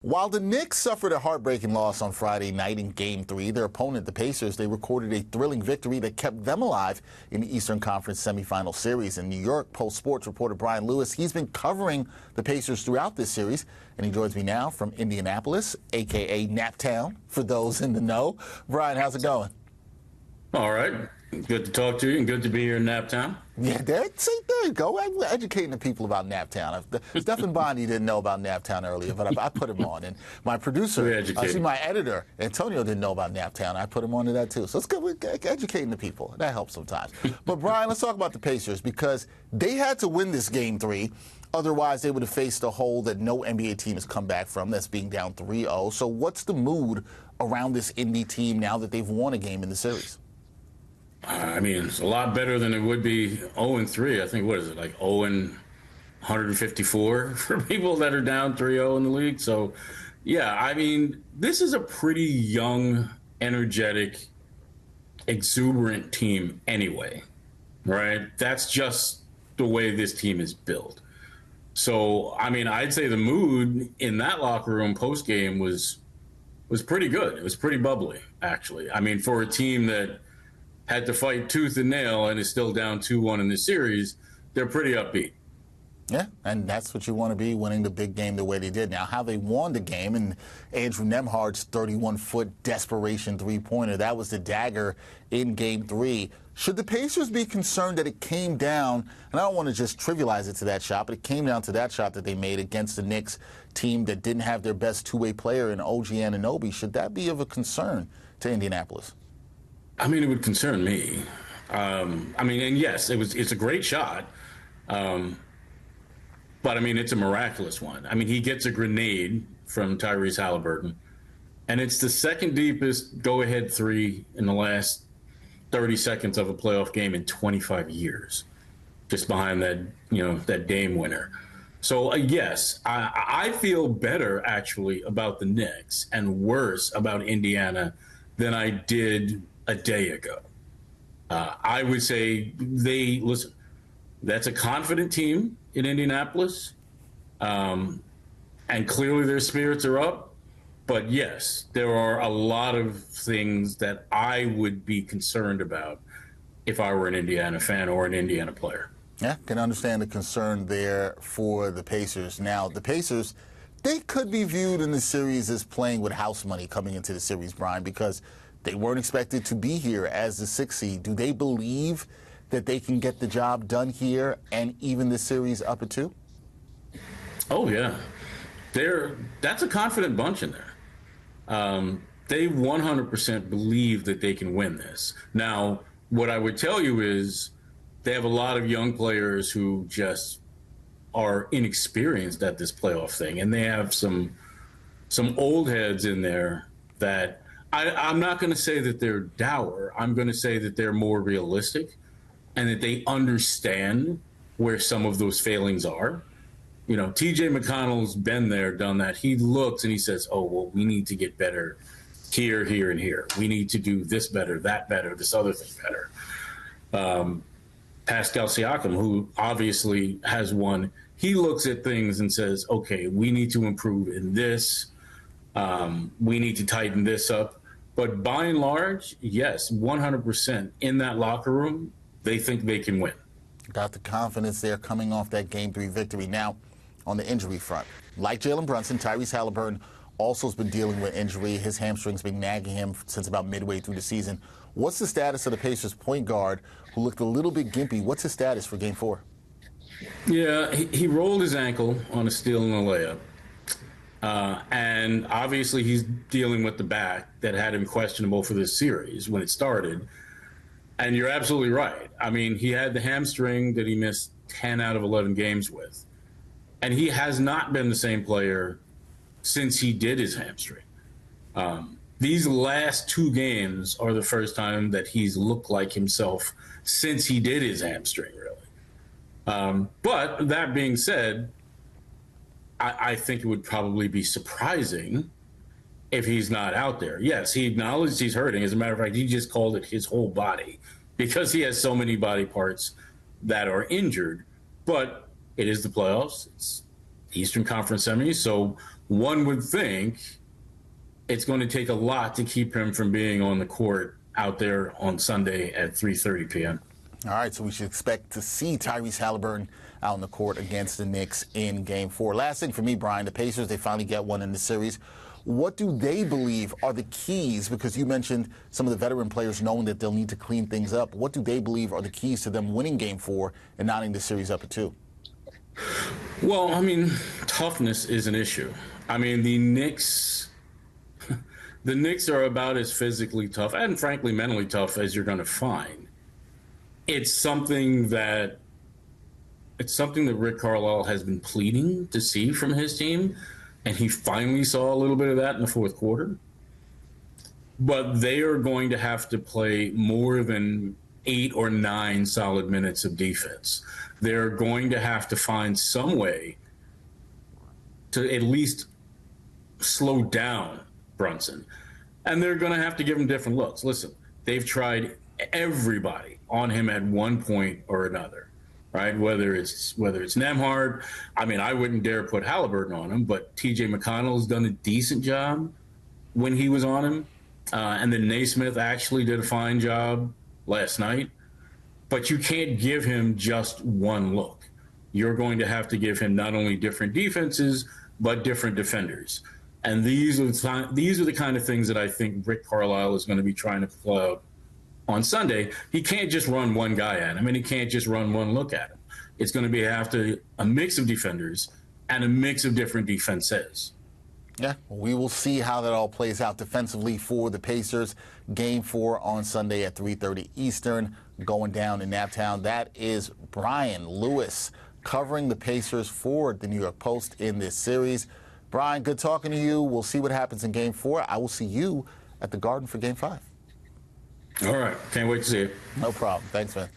While the Knicks suffered a heartbreaking loss on Friday night in Game 3, their opponent, the Pacers, they recorded a thrilling victory that kept them alive in the Eastern Conference semifinal series. In New York, Post Sports reporter Brian Lewis, he's been covering the Pacers throughout this series, and he joins me now from Indianapolis, a.k.a. Naptown, for those in the know. Brian, how's it going? All right. Good to talk to you and good to be here in Naptown. Yeah, there you go. I'm educating the people about Naptown. Stephen Bondi didn't know about Naptown earlier, but I put him on. And my producer, my editor, Antonio, didn't know about Naptown. I put him on to that too. So it's good. We're educating the people. That helps sometimes. But Brian, let's talk about the Pacers because they had to win this Game 3. Otherwise, they would have faced a hole that no NBA team has come back from. That's being down 3-0. So what's the mood around this Indy team now that they've won a game in the series? I mean, it's a lot better than it would be 0-3. I think, what is it, like 0-154 for people that are down 3-0 in the league. So, yeah, I mean, this is a pretty young, energetic, exuberant team anyway, right? That's just the way this team is built. So, I mean, I'd say the mood in that locker room post-game was pretty good. It was pretty bubbly, actually. I mean, for a team that had to fight tooth and nail and is still down 2-1 in this series, they're pretty upbeat. Yeah, and that's what you want to be, winning the big game the way they did. Now, how they won the game, and Andrew Nembhard's 31-foot desperation three-pointer, that was the dagger in Game 3. Should the Pacers be concerned that it came down, and I don't want to just trivialize it to that shot, but it came down to that shot that they made against the Knicks team that didn't have their best two-way player in OG Anunoby. Should that be of a concern to Indianapolis? I mean, it would concern me. I mean, and yes, it's a great shot. But, I mean, it's a miraculous one. I mean, he gets a grenade from Tyrese Haliburton, and it's the second deepest go-ahead three in the last 30 seconds of a playoff game in 25 years, just behind that, that Dame winner. So, yes, I feel better, actually, about the Knicks and worse about Indiana than I did a day ago. I would say listen, that's a confident team in Indianapolis, and clearly their spirits are up. But yes, there are a lot of things that I would be concerned about if I were an Indiana fan or an Indiana player. Yeah, can understand the concern there for the Pacers. Now, the Pacers, they could be viewed in the series as playing with house money coming into the series, Brian, because they weren't expected to be here as the 6th seed. Do they believe that they can get the job done here and even the series up at 2? Oh, yeah. That's a confident bunch in there. They 100% believe that they can win this. Now, what I would tell you is they have a lot of young players who just are inexperienced at this playoff thing, and they have some old heads in there that I'm not going to say that they're dour. I'm going to say that they're more realistic and that they understand where some of those failings are. TJ McConnell's been there, done that. He looks and he says, oh, well, we need to get better here, here, and here. We need to do this better, this other thing better. Pascal Siakam, who obviously has won, he looks at things and says, okay, we need to improve in this. We need to tighten this up. But by and large, yes, 100% in that locker room, they think they can win. Got the confidence there coming off that Game 3 victory. Now, on the injury front, like Jalen Brunson, Tyrese Haliburton also has been dealing with injury. His hamstring's been nagging him since about midway through the season. What's the status of the Pacers point guard who looked a little bit gimpy? What's his status for Game 4? Yeah, he rolled his ankle on a steal and a layup. And obviously he's dealing with the back that had him questionable for this series when it started. And you're absolutely right. I mean, he had the hamstring that he missed 10 out of 11 games with. And he has not been the same player since he did his hamstring. These last 2 games are the first time that he's looked like himself since he did his hamstring, really. But that being said, I think it would probably be surprising if he's not out there. Yes, he acknowledged he's hurting. As a matter of fact, he just called it his whole body because he has so many body parts that are injured. But it is the playoffs. It's Eastern Conference semis, so one would think it's going to take a lot to keep him from being on the court out there on Sunday at 3:30 p.m. All right, so we should expect to see Tyrese Haliburton out on the court against the Knicks in Game 4. Last thing for me, Brian, the Pacers, they finally get one in the series. What do they believe are the keys? Because you mentioned some of the veteran players knowing that they'll need to clean things up. What do they believe are the keys to them winning Game 4 and knotting the series up at 2? Well, I mean, toughness is an issue. I mean, the Knicks are about as physically tough and, frankly, mentally tough as you're going to find. It's something that Rick Carlisle has been pleading to see from his team, and he finally saw a little bit of that in the fourth quarter. But they are going to have to play more than 8 or 9 solid minutes of defense. They're going to have to find some way to at least slow down Brunson. And they're going to have to give him different looks. Listen, they've tried everybody on him at one point or another, right? Whether it's Nembhard. I mean, I wouldn't dare put Haliburton on him, but T.J. McConnell's done a decent job when he was on him. And then Naismith actually did a fine job last night. But you can't give him just one look. You're going to have to give him not only different defenses, but different defenders. And these are the kind of things that I think Rick Carlisle is going to be trying to pull out on Sunday. He can't just run one guy at him, and he can't just run one look at him. It's going to be a mix of defenders and a mix of different defenses. Yeah, we will see how that all plays out defensively for the Pacers. Game 4 on Sunday at 3:30 Eastern, going down in Naptown. That is Brian Lewis covering the Pacers for the New York Post in this series. Brian, good talking to you. We'll see what happens in Game 4. I will see you at the Garden for Game 5. All right. Can't wait to see it. No problem. Thanks, man.